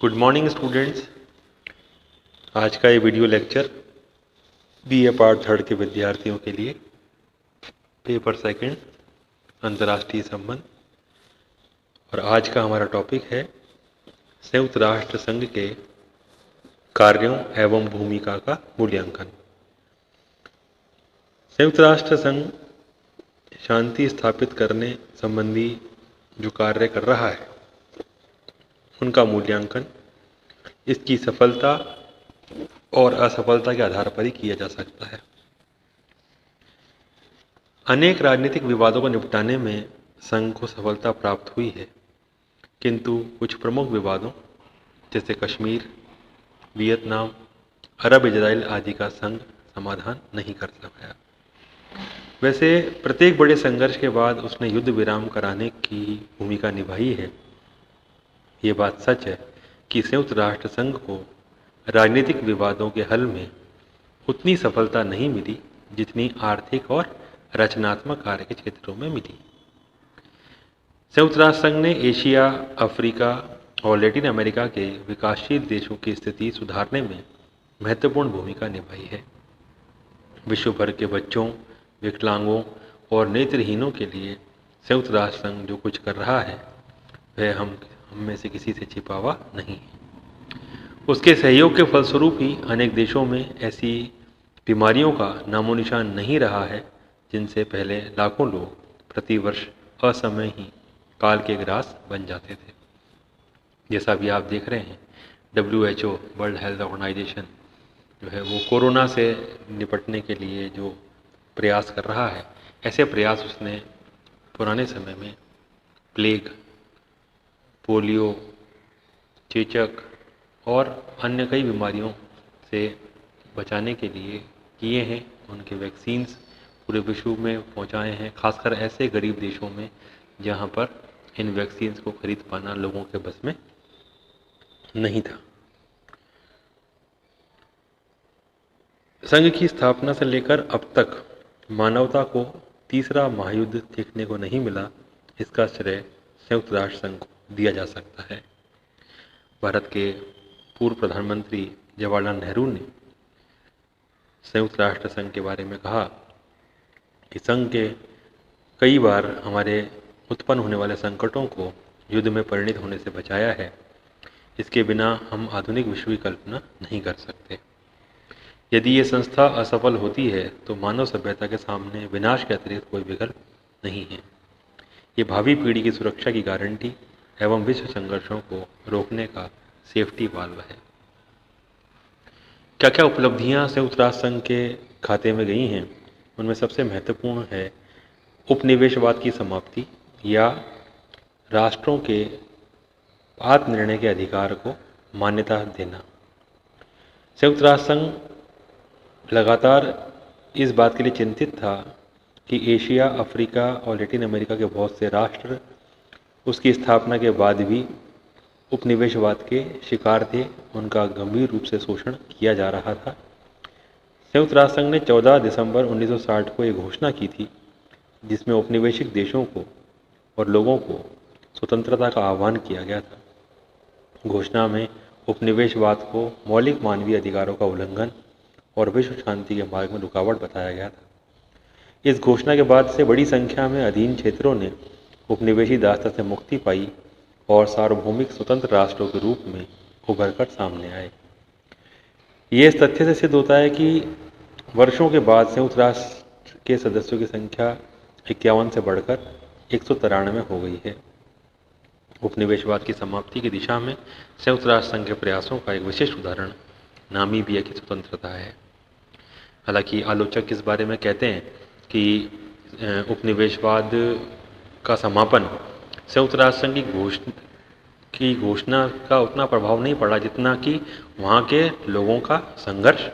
Good morning students. आज का ये video lecture BA part third के विद्यार्थियों के लिए पेपर सेकंड अंतर्राष्ट्रीय संबंध। और आज का हमारा टॉपिक है संयुक्त राष्ट्र संघ के कार्यों एवं भूमिका का मूल्यांकन। संयुक्त राष्ट्र संघ शांति स्थापित करने संबंधी जो कार्य कर रहा है उनका मूल्यांकन इसकी सफलता और असफलता के आधार पर ही किया जा सकता है। अनेक राजनीतिक विवादों को निपटाने में संघ को सफलता प्राप्त हुई है, किंतु कुछ प्रमुख विवादों जैसे कश्मीर, वियतनाम, अरब इजराइल आदि का संघ समाधान नहीं कर पाया। वैसे प्रत्येक बड़े संघर्ष के बाद उसने युद्ध विराम कराने की भूमिका निभाई है। ये बात सच है कि संयुक्त राष्ट्र संघ को राजनीतिक विवादों के हल में उतनी सफलता नहीं मिली जितनी आर्थिक और रचनात्मक कार्य के क्षेत्रों में मिली। संयुक्त राष्ट्र संघ ने एशिया, अफ्रीका और लैटिन अमेरिका के विकासशील देशों की स्थिति सुधारने में महत्वपूर्ण भूमिका निभाई है। विश्व भर के बच्चों, विकलांगों और नेत्रहीनों के लिए संयुक्त राष्ट्र संघ जो कुछ कर रहा है वह हम में से किसी से छिपा हुआ नहीं है। उसके सहयोग के फलस्वरूप ही अनेक देशों में ऐसी बीमारियों का नामो निशान नहीं रहा है जिनसे पहले लाखों लोग प्रतिवर्ष असमय ही काल के ग्रास बन जाते थे। जैसा भी आप देख रहे हैं, WHO वर्ल्ड हेल्थ ऑर्गेनाइजेशन जो है वो कोरोना से निपटने के लिए जो प्रयास कर रहा है, ऐसे प्रयास उसने पुराने समय में प्लेग, पोलियो, चेचक और अन्य कई बीमारियों से बचाने के लिए किए हैं। उनके वैक्सीन्स पूरे विश्व में पहुंचाए हैं, खासकर ऐसे गरीब देशों में जहां पर इन वैक्सीन्स को खरीद पाना लोगों के बस में नहीं था। संघ की स्थापना से लेकर अब तक मानवता को तीसरा महायुद्ध देखने को नहीं मिला, इसका श्रेय संयुक्त राष्ट्र संघ को दिया जा सकता है। भारत के पूर्व प्रधानमंत्री जवाहरलाल नेहरू ने संयुक्त राष्ट्र संघ के बारे में कहा कि संघ के कई बार हमारे उत्पन्न होने वाले संकटों को युद्ध में परिणत होने से बचाया है। इसके बिना हम आधुनिक विश्व की कल्पना नहीं कर सकते। यदि ये संस्था असफल होती है तो मानव सभ्यता के सामने विनाश के अतिरिक्त कोई विकल्प नहीं है। ये भावी पीढ़ी की सुरक्षा की गारंटी एवं विश्व संघर्षों को रोकने का सेफ्टी वाल्व है। क्या क्या उपलब्धियां संयुक्त राष्ट्र संघ के खाते में गई हैं, उनमें सबसे महत्वपूर्ण है उपनिवेशवाद की समाप्ति या राष्ट्रों के आत्मनिर्णय के अधिकार को मान्यता देना। संयुक्त राष्ट्र संघ लगातार इस बात के लिए चिंतित था कि एशिया, अफ्रीका और लैटिन अमेरिका के बहुत से राष्ट्र उसकी स्थापना के बाद भी उपनिवेशवाद के शिकार थे। उनका गंभीर रूप से शोषण किया जा रहा था। संयुक्त राष्ट्र संघ ने 14 दिसंबर 1960 को एक घोषणा की थी जिसमें औपनिवेशिक देशों को और लोगों को स्वतंत्रता का आह्वान किया गया था। घोषणा में उपनिवेशवाद को मौलिक मानवीय अधिकारों का उल्लंघन और विश्व शांति के मार्ग में रुकावट बताया गया था। इस घोषणा के बाद से बड़ी संख्या में अधीन क्षेत्रों ने उपनिवेशी दास्ता से मुक्ति पाई और सार्वभौमिक स्वतंत्र राष्ट्रों के रूप में उभर कर सामने आए। ये इस तथ्य से सिद्ध होता है कि वर्षों के बाद संयुक्त राष्ट्र के सदस्यों की संख्या 51 से बढ़कर 193 हो गई है। उपनिवेशवाद की समाप्ति की दिशा में संयुक्त राष्ट्र संघ के प्रयासों का एक विशिष्ट उदाहरण नामीबिया की स्वतंत्रता है। हालांकि आलोचक इस बारे में कहते हैं कि उपनिवेशवाद का समापन संयुक्त राष्ट्र संघ की घोषणा का उतना प्रभाव नहीं पड़ा जितना कि वहाँ के लोगों का संघर्ष,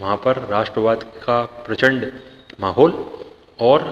वहाँ पर राष्ट्रवाद का प्रचंड माहौल और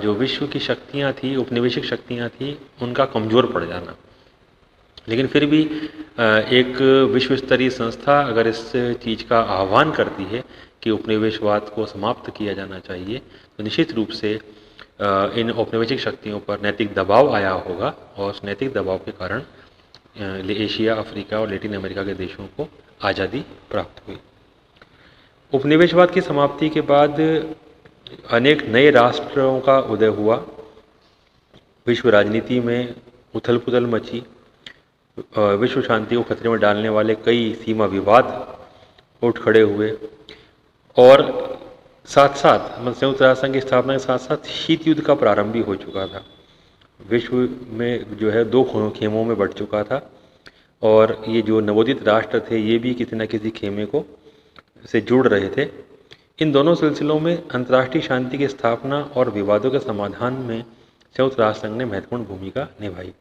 जो विश्व की शक्तियाँ थी, उपनिवेशिक शक्तियाँ थी, उनका कमज़ोर पड़ जाना। लेकिन फिर भी एक विश्व स्तरीय संस्था अगर इस चीज़ का आह्वान करती है कि उपनिवेशवाद को समाप्त किया जाना चाहिए, तो निश्चित रूप से इन औपनिवेशिक शक्तियों पर नैतिक दबाव आया होगा और उस नैतिक दबाव के कारण एशिया, अफ्रीका और लैटिन अमेरिका के देशों को आज़ादी प्राप्त हुई। उपनिवेशवाद की समाप्ति के बाद अनेक नए राष्ट्रों का उदय हुआ। विश्व राजनीति में उथल पुथल मची। विश्व शांति को खतरे में डालने वाले कई सीमा विवाद उठ खड़े हुए और साथ साथ मतलब संयुक्त राष्ट्र संघ की स्थापना के साथ साथ शीत युद्ध का प्रारंभ भी हो चुका था। विश्व में जो है दो खेमों में बंट चुका था और ये जो नवोदित राष्ट्र थे ये भी किसी न किसी खेमे को से जुड़ रहे थे। इन दोनों सिलसिलों में अंतर्राष्ट्रीय शांति की स्थापना और विवादों के समाधान में संयुक्त राष्ट्र संघ ने महत्वपूर्ण भूमिका निभाई।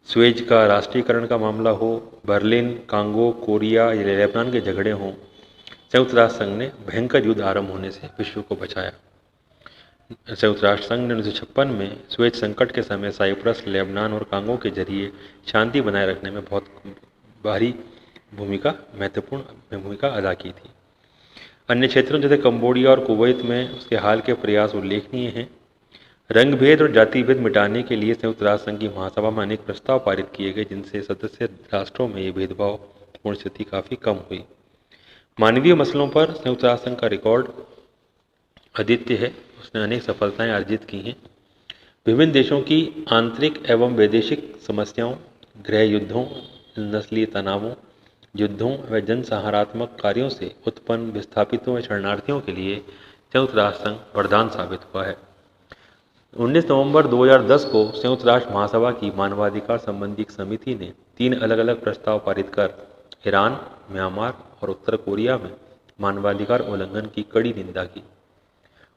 स्वेज का राष्ट्रीयकरण का मामला हो, बर्लिन, कांगो, कोरिया या लेबनान के झगड़े हों, संयुक्त राष्ट्र संघ ने भयंकर युद्ध आरंभ होने से विश्व को बचाया। संयुक्त राष्ट्र संघ ने 1956 में स्वेज संकट के समय साइप्रस, लेबनान और कांगो के जरिए शांति बनाए रखने में बहुत भारी महत्वपूर्ण भूमिका अदा की थी। अन्य क्षेत्रों जैसे कंबोडिया और कुवैत में उसके हाल के प्रयास उल्लेखनीय हैं। रंग भेद और जाति भेद मिटाने के लिए संयुक्त राष्ट्र संघ की महासभा में अनेक प्रस्ताव पारित किए गए, जिनसे सदस्य राष्ट्रों में ये भेदभावपूर्ण स्थिति काफ़ी कम हुई। मानवीय मसलों पर संयुक्त राष्ट्र संघ का रिकॉर्ड अद्वितीय है। उसने अनेक सफलताएं अर्जित की हैं। विभिन्न देशों की आंतरिक एवं वैदेशिक समस्याओं, गृह युद्धों, नस्लीय तनावों, युद्धों व जनसंहारात्मक कार्यों से उत्पन्न विस्थापितों व शरणार्थियों के लिए संयुक्त राष्ट्र संघ वरदान साबित हुआ है। 19 नवंबर 2010 को संयुक्त राष्ट्र महासभा की मानवाधिकार संबंधी एक समिति ने 3 अलग अलग प्रस्ताव पारित कर ईरान, म्यांमार और उत्तर कोरिया में मानवाधिकार उल्लंघन की कड़ी निंदा की।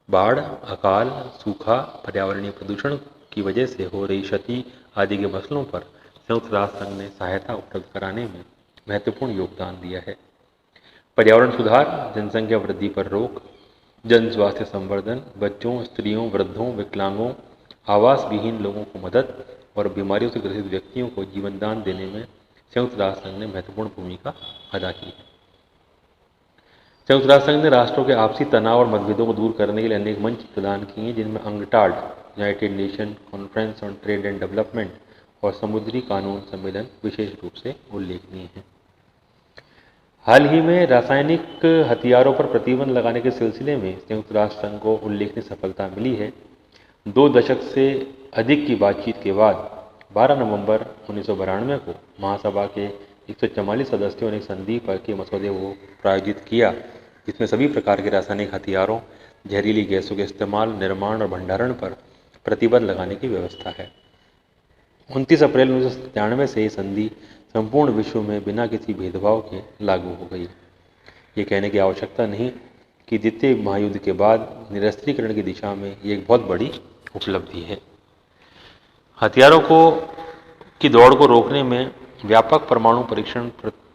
बाढ़, अकाल, सूखा, पर्यावरणीय प्रदूषण की वजह से हो रही क्षति आदि के मसलों पर संयुक्त राष्ट्र संघ ने सहायता उपलब्ध कराने में महत्वपूर्ण योगदान दिया है। पर्यावरण सुधार, जनसंख्या वृद्धि पर रोक, जन स्वास्थ्य संवर्धन, बच्चों, स्त्रियों, वृद्धों, विकलांगों, आवास विहीन लोगों को मदद और बीमारियों से ग्रसित व्यक्तियों को जीवनदान देने में संयुक्त राष्ट्र संघ ने महत्वपूर्ण भूमिका अदा की है। संयुक्त राष्ट्र संघ ने राष्ट्रों के आपसी तनाव और मतभेदों को दूर करने के लिए अनेक मंच प्रदान किए हैं, जिनमें UNCTAD, United Nation Conference on Trade and Development और समुद्री कानून सम्मेलन विशेष रूप से उल्लेखनीय हैं। हाल ही में रासायनिक हथियारों पर प्रतिबंध लगाने के सिलसिले में संयुक्त राष्ट्र संघ को उल्लेखनीय सफलता मिली है। 2 दशक से अधिक की बातचीत के बाद 12 नवंबर 1992 को महासभा के 144 सदस्यों ने एक संधि पर के मसौदे को प्रायोजित किया, जिसमें सभी प्रकार के रासायनिक हथियारों, जहरीली गैसों के इस्तेमाल, निर्माण और भंडारण पर प्रतिबंध लगाने की व्यवस्था है। 29 अप्रैल 1997 से ये संधि संपूर्ण विश्व में बिना किसी भेदभाव के लागू हो गई। ये कहने की आवश्यकता नहीं कि द्वितीय महायुद्ध के बाद निरस्त्रीकरण की दिशा में ये एक बहुत बड़ी उपलब्धि है। हथियारों की दौड़ को रोकने में व्यापक परमाणु परीक्षण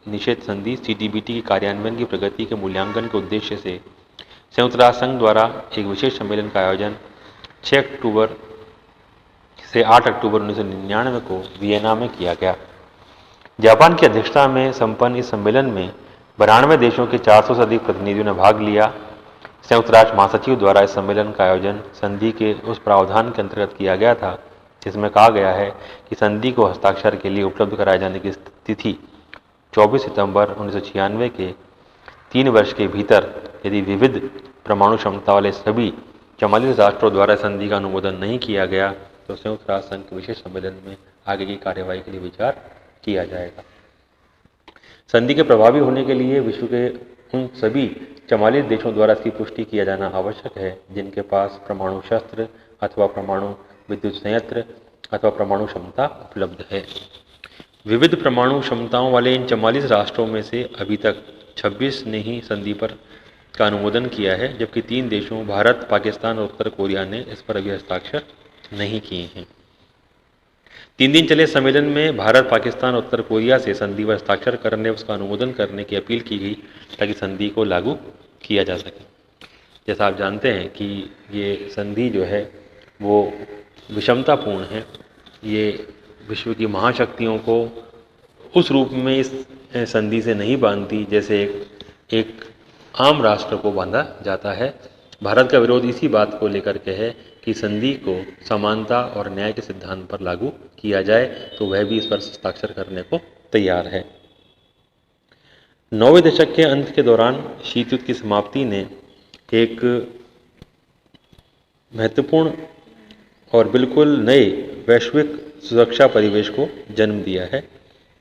निषेध संधि CTBT के कार्यान्वयन की प्रगति के मूल्यांकन के उद्देश्य से संयुक्त राष्ट्र संघ द्वारा एक विशेष सम्मेलन का आयोजन 6 अक्टूबर से 8 अक्टूबर 1999 को वियना में किया गया। जापान की अध्यक्षता में संपन्न इस सम्मेलन में 92 देशों के 400 से अधिक प्रतिनिधियों ने भाग लिया। संयुक्त राष्ट्र महासचिव द्वारा इस सम्मेलन का आयोजन संधि के उस प्रावधान के अंतर्गत किया गया था, जिसमें कहा गया है कि संधि को हस्ताक्षर के लिए उपलब्ध कराए जाने की तिथि 24 सितंबर 1996 के 3 वर्ष के भीतर यदि विविध परमाणु क्षमता वाले सभी 44 राष्ट्रों द्वारा संधि का अनुमोदन नहीं किया गया तो संयुक्त राष्ट्र संघ के विशेष सम्मेलन में आगे की कार्यवाही के लिए विचार किया जाएगा। संधि के प्रभावी होने के लिए विश्व के उन सभी 44 देशों द्वारा इसकी पुष्टि किया जाना आवश्यक है जिनके पास परमाणु शस्त्र अथवा परमाणु विद्युत संयंत्र अथवा परमाणु क्षमता उपलब्ध है। विविध परमाणु क्षमताओं वाले इन 44 राष्ट्रों में से अभी तक 26 ने ही संधि पर का अनुमोदन किया है, जबकि 3 देशों भारत, पाकिस्तान और उत्तर कोरिया ने इस पर अभी हस्ताक्षर नहीं किए हैं। 3 दिन चले सम्मेलन में भारत, पाकिस्तान और उत्तर कोरिया से संधि पर हस्ताक्षर करने उसका अनुमोदन करने की अपील की गई ताकि संधि को लागू किया जा सके। जैसा आप जानते हैं कि ये संधि जो है वो विषमतापूर्ण है। ये विश्व की महाशक्तियों को उस रूप में इस संधि से नहीं बांधती जैसे एक आम राष्ट्र को बांधा जाता है। भारत का विरोध इसी बात को लेकर के है की संधि को समानता और न्याय के सिद्धांत पर लागू किया जाए तो वह भी इस पर हस्ताक्षर करने को तैयार है। 9वें दशक के अंत के दौरान शीत युद्ध की समाप्ति ने एक महत्वपूर्ण और बिल्कुल नए वैश्विक सुरक्षा परिवेश को जन्म दिया है,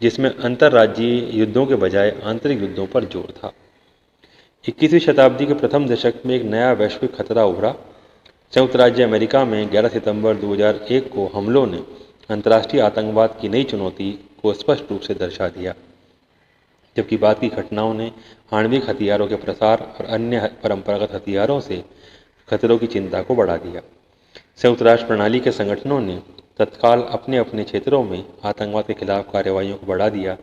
जिसमें अंतर्राज्यीय युद्धों के बजाय आंतरिक युद्धों पर जोर था। 21वीं शताब्दी के प्रथम दशक में एक नया वैश्विक खतरा उभरा। संयुक्त राज्य अमेरिका में 11 सितंबर 2001 को हमलों ने अंतर्राष्ट्रीय आतंकवाद की नई चुनौती को स्पष्ट रूप से दर्शा दिया, जबकि बाद की घटनाओं ने आणविक हथियारों के प्रसार और अन्य परंपरागत हथियारों से खतरों की चिंता को बढ़ा दिया। संयुक्त राष्ट्र प्रणाली के संगठनों ने तत्काल अपने अपने क्षेत्रों में आतंकवाद के खिलाफ कार्रवाइयों को बढ़ा दिया।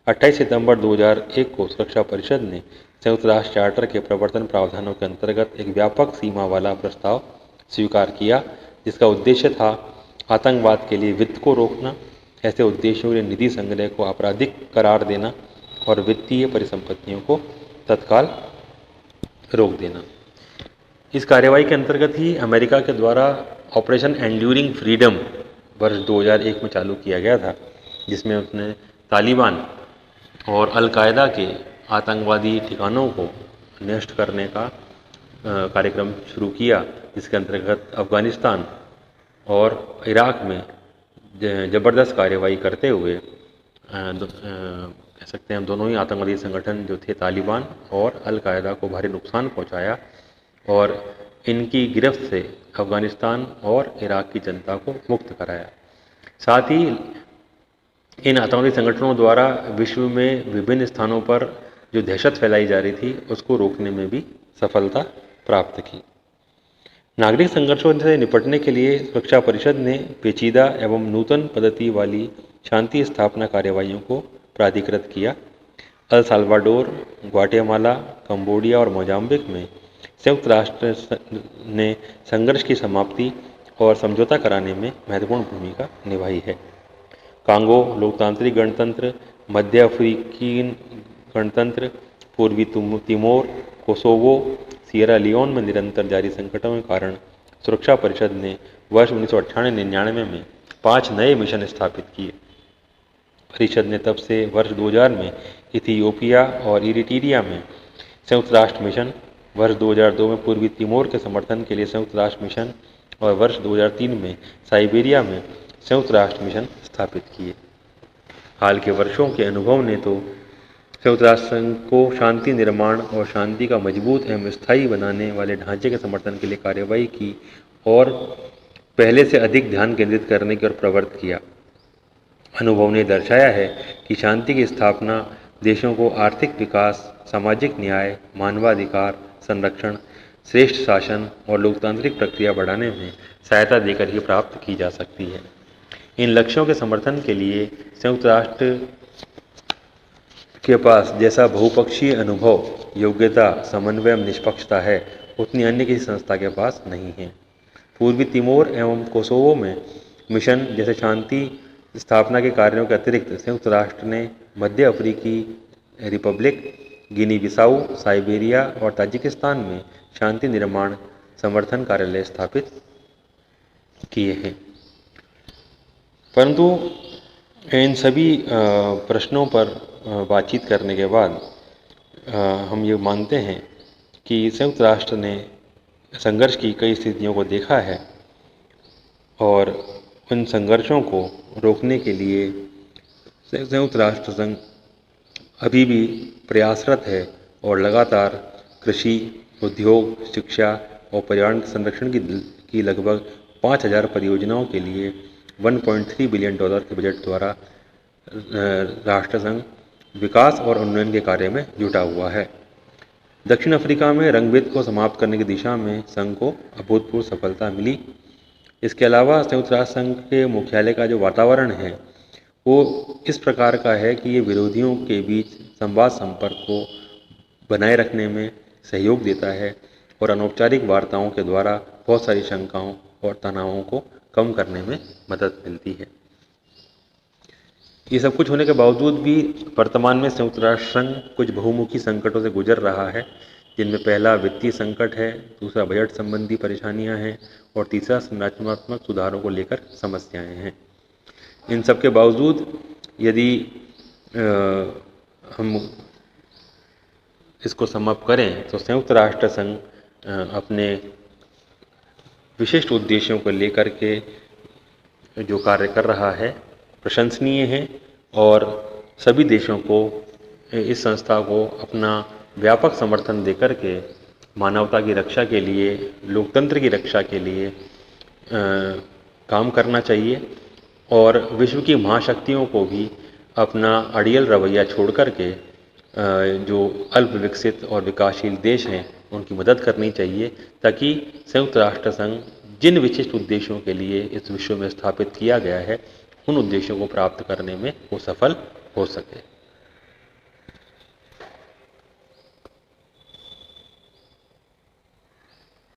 28 सितंबर 2001 को सुरक्षा परिषद ने संयुक्त राष्ट्र चार्टर के प्रवर्तन प्रावधानों के अंतर्गत एक व्यापक सीमा वाला प्रस्ताव स्वीकार किया, जिसका उद्देश्य था आतंकवाद के लिए वित्त को रोकना, ऐसे उद्देश्यों के लिए निधि संग्रह को आपराधिक करार देना और वित्तीय परिसंपत्तियों को तत्काल रोक देना। इस कार्यवाही के अंतर्गत ही अमेरिका के द्वारा ऑपरेशन एंड्यूरिंग फ्रीडम वर्ष 2001 में चालू किया गया था, जिसमें उसने तालिबान और अल-कायदा के आतंकवादी ठिकानों को नष्ट करने का कार्यक्रम शुरू किया, जिसके अंतर्गत अफ़गानिस्तान और इराक में ज़बरदस्त कार्रवाई करते हुए कह सकते हैं हम दोनों ही आतंकवादी संगठन जो थे तालिबान और अल-कायदा को भारी नुकसान पहुंचाया और इनकी गिरफ्त से अफ़गानिस्तान और इराक की जनता को मुक्त कराया। साथ ही इन आतंकवादी संगठनों द्वारा विश्व में विभिन्न स्थानों पर जो दहशत फैलाई जा रही थी उसको रोकने में भी सफलता प्राप्त की। नागरिक संघर्षों से निपटने के लिए सुरक्षा परिषद ने पेचीदा एवं नूतन पद्धति वाली शांति स्थापना कार्यवाहियों को प्राधिकृत किया। अल साल्वाडोर, ग्वाटेमाला, कंबोडिया और मोजाम्बिक में संयुक्त राष्ट्र ने संघर्ष की समाप्ति और समझौता कराने में महत्वपूर्ण भूमिका निभाई है। कांगो लोकतांत्रिक गणतंत्र, मध्य अफ्रीकी गणतंत्र, पूर्वी तिमोर, कोसोवो, सियरा लियोन में निरंतर जारी संकटों के कारण सुरक्षा परिषद ने वर्ष 1998-99 में 5 नए मिशन स्थापित किए। परिषद ने तब से वर्ष 2000 में इथियोपिया और इरिट्रिया में संयुक्त राष्ट्र मिशन, वर्ष 2002 में पूर्वी तिमोर के समर्थन के लिए संयुक्त राष्ट्र मिशन और वर्ष 2003 में साइबेरिया में संयुक्त राष्ट्र मिशन स्थापित किए। हाल के वर्षों के अनुभव ने तो संयुक्त राष्ट्र संघ को शांति निर्माण और शांति का मजबूत एवं स्थायी बनाने वाले ढांचे के समर्थन के लिए कार्रवाई की और पहले से अधिक ध्यान केंद्रित करने की ओर प्रवृत्त किया। अनुभव ने दर्शाया है कि शांति की स्थापना देशों को आर्थिक विकास, सामाजिक न्याय, मानवाधिकार संरक्षण, श्रेष्ठ शासन और लोकतांत्रिक प्रक्रिया बढ़ाने में सहायता देकर ही प्राप्त की जा सकती है। इन लक्ष्यों के समर्थन के लिए संयुक्त राष्ट्र के पास जैसा बहुपक्षीय अनुभव, योग्यता, समन्वय एवं निष्पक्षता है, उतनी अन्य किसी संस्था के पास नहीं है। पूर्वी तिमोर एवं कोसोवो में मिशन जैसे शांति स्थापना के कार्यों के अतिरिक्त संयुक्त राष्ट्र ने मध्य अफ्रीकी रिपब्लिक, गिनी बिसाऊ, साइबेरिया और ताजिकिस्तान में शांति निर्माण समर्थन कार्यालय स्थापित किए हैं। परंतु इन सभी प्रश्नों पर बातचीत करने के बाद हम ये मानते हैं कि संयुक्त राष्ट्र ने संघर्ष की कई स्थितियों को देखा है और उन संघर्षों को रोकने के लिए संयुक्त राष्ट्र संघ अभी भी प्रयासरत है और लगातार कृषि, उद्योग, शिक्षा और पर्यावरण संरक्षण की लगभग 5000 परियोजनाओं के लिए $1.3 बिलियन के बजट द्वारा राष्ट्रसंघ विकास और उन्नयन के कार्य में जुटा हुआ है। दक्षिण अफ्रीका में रंगभेद को समाप्त करने की दिशा में संघ को अभूतपूर्व सफलता मिली। इसके अलावा संयुक्त राष्ट्र संघ के मुख्यालय का जो वातावरण है वो इस प्रकार का है कि ये विरोधियों के बीच संवाद संपर्क को बनाए रखने में सहयोग देता है और अनौपचारिक वार्ताओं के द्वारा बहुत सारी शंकाओं और तनावों को कम करने में मदद मिलती है। ये सब कुछ होने के बावजूद भी वर्तमान में संयुक्त राष्ट्र संघ कुछ बहुमुखी संकटों से गुजर रहा है, जिनमें पहला वित्तीय संकट है, दूसरा बजट संबंधी परेशानियां हैं और तीसरा संरचनात्मक सुधारों को लेकर समस्याएं हैं। इन सब के बावजूद यदि हम इसको समअप करें तो संयुक्त राष्ट्र संघ अपने विशिष्ट उद्देश्यों को लेकर के जो कार्य कर रहा है प्रशंसनीय है और सभी देशों को इस संस्था को अपना व्यापक समर्थन देकर के मानवता की रक्षा के लिए, लोकतंत्र की रक्षा के लिए काम करना चाहिए और विश्व की महाशक्तियों को भी अपना अड़ियल रवैया छोड़ कर के जो अल्प विकसित और विकासशील देश हैं उनकी मदद करनी चाहिए, ताकि संयुक्त राष्ट्र संघ जिन विशिष्ट उद्देश्यों के लिए इस विश्व में स्थापित किया गया है उन उद्देश्यों को प्राप्त करने में वो सफल हो सके।